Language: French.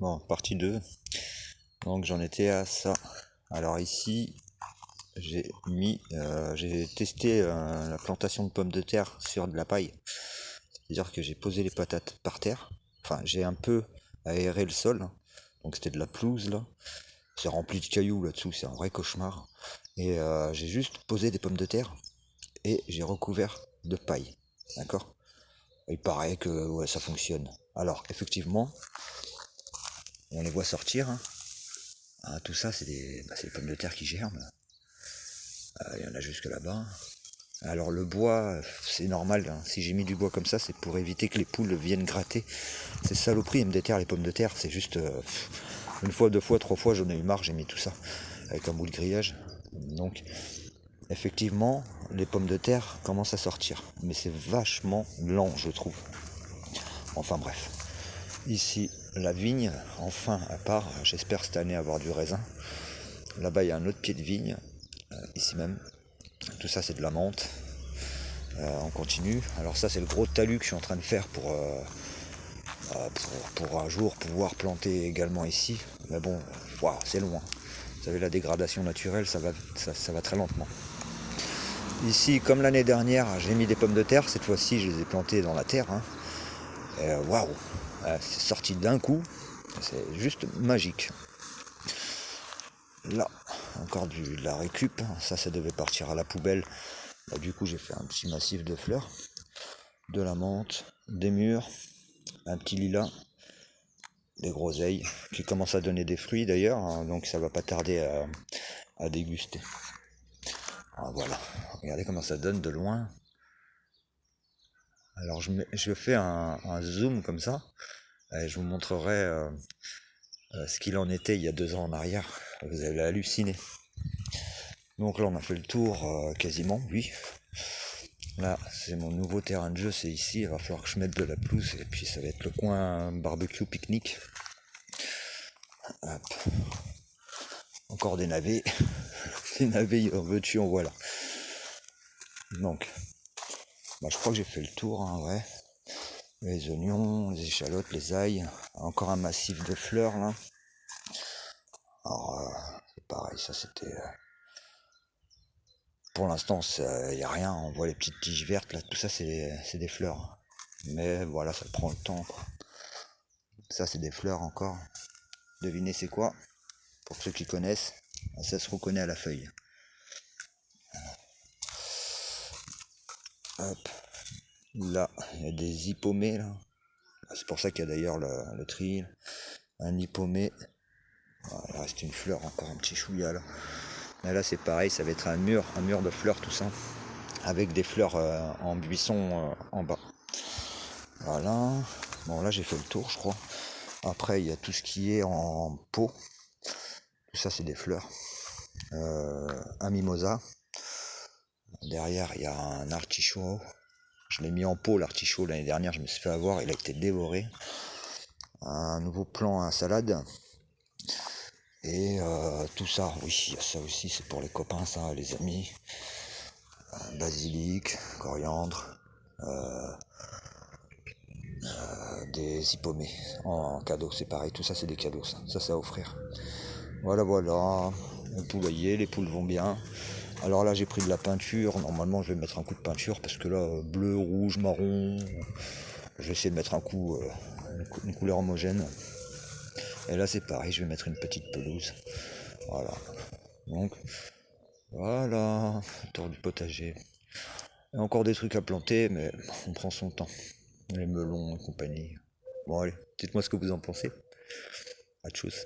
Bon, partie 2. Donc j'en étais à ça. Alors ici, j'ai testé la plantation de pommes de terre sur de la paille. C'est-à-dire que j'ai posé les patates par terre. Enfin, j'ai un peu aéré le sol. Donc c'était de la pelouse là. C'est rempli de cailloux là-dessous, c'est un vrai cauchemar. Et j'ai juste posé des pommes de terre et j'ai recouvert de paille. D'accord? Il paraît que ouais, ça fonctionne. Alors, effectivement, on les voit sortir, hein. Ah, tout ça, c'est les pommes de terre qui germent. Il y en a jusque là-bas. Alors le bois, c'est normal, hein. Si j'ai mis du bois comme ça, c'est pour éviter que les poules viennent gratter. Ces saloperies, elles me déterrent les pommes de terre. C'est juste une fois, deux fois, trois fois, j'en ai eu marre, j'ai mis tout ça avec un bout de grillage. Donc, effectivement, les pommes de terre commencent à sortir. Mais c'est vachement lent, je trouve. Enfin bref. Ici, la vigne, enfin à part, j'espère cette année avoir du raisin. Là-bas, il y a un autre pied de vigne, ici même. Tout ça, c'est de la menthe. On continue. Alors ça, c'est le gros talus que je suis en train de faire pour un jour pouvoir planter également ici. Mais bon, wow, c'est loin. Vous savez, la dégradation naturelle, ça va très lentement. Ici, comme l'année dernière, j'ai mis des pommes de terre. Cette fois-ci, je les ai plantées dans la terre, hein. Waouh, c'est sorti d'un coup. C'est juste magique. Là, encore de la récup. Ça devait partir à la poubelle. Là, du coup, j'ai fait un petit massif de fleurs, de la menthe, des mûres, un petit lilas, des groseilles qui commencent à donner des fruits d'ailleurs, hein, donc ça va pas tarder à déguster. Alors voilà, regardez comment ça donne de loin. Alors je fais un zoom comme ça, et je vous montrerai ce qu'il en était il y a 2 ans en arrière. Vous allez halluciner. Donc là on a fait le tour quasiment, oui. Là c'est mon nouveau terrain de jeu, c'est ici, il va falloir que je mette de la pelouse, et puis ça va être le coin barbecue pique-nique. Hop. Encore des navets. Des navets, en veux-tu, en voilà. Donc, je crois que j'ai fait le tour, hein, ouais. Les oignons, les échalotes, les ails. Encore un massif de fleurs, là. Alors, c'est pareil, ça c'était... Pour l'instant, il n'y a rien. On voit les petites tiges vertes, là. Tout ça, c'est des fleurs. Mais voilà, ça prend le temps, quoi. Ça, c'est des fleurs encore. Devinez c'est quoi? Pour ceux qui connaissent, ça se reconnaît à la feuille. Hop. Là, il y a des hippomées, là. C'est pour ça qu'il y a d'ailleurs le tri. Un hippomée. Voilà, il reste une fleur, encore un petit chouïa, là. Mais là, c'est pareil, ça va être un mur de fleurs, tout ça. Avec des fleurs en buisson en bas. Voilà. Bon, là, j'ai fait le tour, je crois. Après, il y a tout ce qui est en pot. Tout ça, c'est des fleurs. Un mimosa. Derrière, il y a un artichaut. Je l'ai mis en pot, l'artichaut, l'année dernière. Je me suis fait avoir. Il a été dévoré. Un nouveau plant à salade. Et tout ça, oui, il y a ça aussi. C'est pour les copains, ça, les amis. Basilic, coriandre. Des hippomées en cadeau, c'est pareil, tout ça c'est des cadeaux, ça c'est à offrir. Voilà, voilà, le poulailler, les poules vont bien. Alors là j'ai pris de la peinture, normalement je vais mettre un coup de peinture parce que là bleu, rouge, marron, je vais essayer de mettre un coup, une couleur homogène. Et là c'est pareil, je vais mettre une petite pelouse. Voilà, donc voilà, tour du potager. Il y a encore des trucs à planter, mais on prend son temps. Les melons et compagnie. Bon allez, dites-moi ce que vous en pensez. À tchuss.